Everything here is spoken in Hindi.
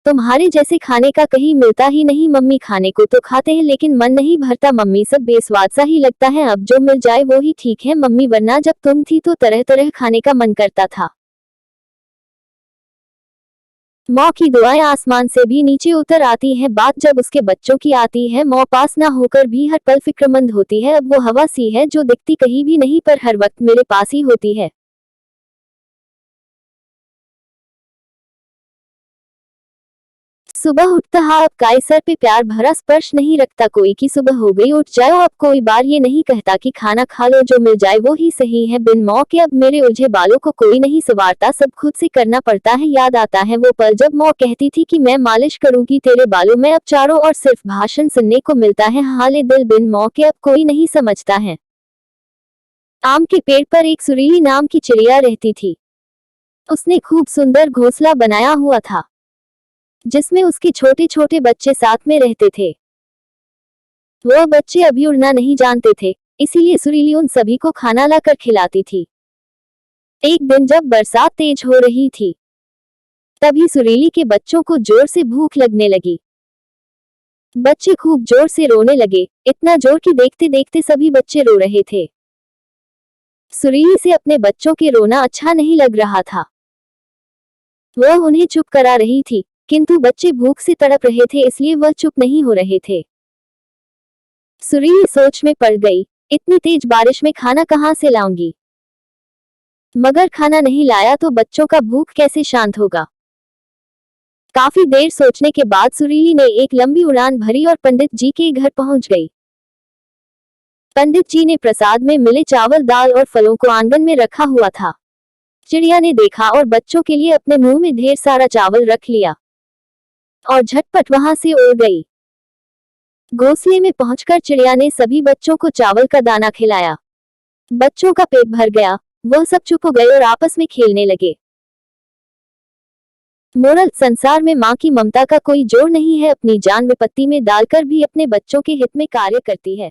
तुम्हारे जैसे खाने का कहीं मिलता ही नहीं। मम्मी खाने को तो खाते हैं लेकिन मन नहीं भरता मम्मी, सब बेस्वाद सा ही लगता है। अब जो मिल जाए वो ही ठीक है मम्मी, वरना जब तुम थी तो तरह तरह खाने का मन करता था। माँ की दुआएं आसमान से भी नीचे उतर आती हैं। बात जब उसके बच्चों की आती है, माँ पास ना होकर भी हर पल फिक्रमंद होती है। अब वो हवा सी है जो दिखती कहीं भी नहीं पर हर वक्त मेरे पास ही होती है। सुबह उठता हाँ अब काय सर पे प्यार भरा स्पर्श नहीं रखता कोई, की सुबह हो गई उठ जाओ अब कोई बार ये नहीं कहता कि खाना खा लो, जो मिल जाए वो ही सही है। बिन मौ के अब मेरे उलझे बालों को कोई नहीं संवारता, सब खुद से करना पड़ता है। याद आता है वो पल जब मौ कहती थी कि मैं मालिश करूंगी तेरे बालों में, अब चारों ओर सिर्फ भाषण सुनने को मिलता है। हाले दिल बिन मौ के अब कोई नहीं समझता है। आम के पेड़ पर एक सुरीली नाम की चिड़िया रहती थी। उसने खूब सुंदर घोंसला बनाया हुआ था जिसमें उसके छोटे छोटे बच्चे साथ में रहते थे। वह बच्चे अभी उड़ना नहीं जानते थे, इसीलिए सुरीली उन सभी को खाना लाकर खिलाती थी। एक दिन जब बरसात तेज हो रही थी, तभी सुरीली के बच्चों को जोर से भूख लगने लगी। बच्चे खूब जोर से रोने लगे, इतना जोर कि देखते देखते सभी बच्चे रो रहे थे। सुरीली से अपने बच्चों के रोना अच्छा नहीं लग रहा था। वह उन्हें चुप करा रही थी, किंतु बच्चे भूख से तड़प रहे थे इसलिए वह चुप नहीं हो रहे थे। सुरीली सोच में पड़ गई, इतनी तेज बारिश में खाना कहाँ से लाऊंगी, मगर खाना नहीं लाया तो बच्चों का भूख कैसे शांत होगा। काफी देर सोचने के बाद सुरीली ने एक लंबी उड़ान भरी और पंडित जी के घर पहुंच गई। पंडित जी ने प्रसाद में मिले चावल दाल और फलों को आंगन में रखा हुआ था। चिड़िया ने देखा और बच्चों के लिए अपने मुंह में ढेर सारा चावल रख लिया और झटपट वहां से उड़ गई। घोंसले में पहुंचकर चिड़िया ने सभी बच्चों को चावल का दाना खिलाया। बच्चों का पेट भर गया, वह सब चुप हो गए और आपस में खेलने लगे। मोरल, संसार में माँ की ममता का कोई जोड़ नहीं है, अपनी जान विपत्ति में डालकर भी अपने बच्चों के हित में कार्य करती है।